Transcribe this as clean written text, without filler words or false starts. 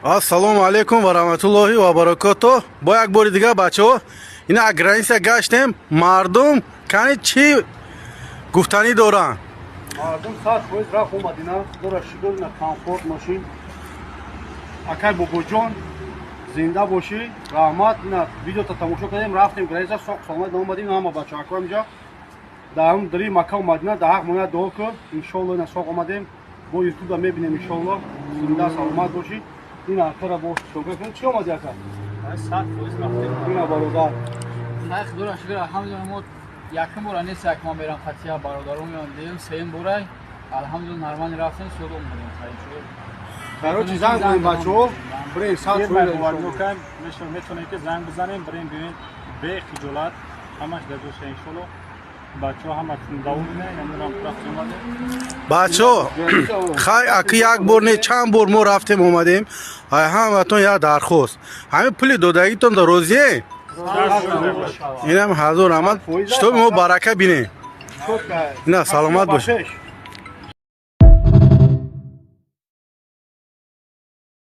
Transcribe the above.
ассалому алейкум ва раҳматуллоҳи ва баракатуҳ. Бо як бори дигар бачаҳо ина аз граница гаштем. Мардум кани чӣ гуфтанӣ доранд? Мардум 100% рафт омадина дора шигул на комфорт машин. Акай бобоҷон зинда бошӣ. Раҳмат. Ина видеото тамошо кардем, рафтем граница соқ саломат омадим. Ҳама бачаҳако инҷа дар ҳам дари Макка омадина дар ҳақ монат дуо кун. Иншоалло ина соқ омадем. Бо ютуб мебинем иншоалло. Зинда саломат бошӣ. Ина акара бо шука кун. Чӣ омади ака? 100% рафтем. Ина бародар. Хайх дура шугар алҳамдулилла мо якум бора нест як мо мерам қатия бародарон ёндем сеюм борай алҳамдулилла нормали рафтем суд омадем хайр шугар. Короче занг кунем бачаҳо. Бирем 100% метонем ки занг бизанем бирем бинед бе хиҷолат ҳамаш дар ҷоша иншоалло бачаҳо ҳамашон давом меянд намунам рафт омадем. бачаҳо хай аки як бор не чанд бор мо рафтем омадем. ай ҳаматон як дархост. ҳамин пули додагитон да розие? инам ҳазур раҳмат. шитоби мо барака бинем. Ина саломат бошед.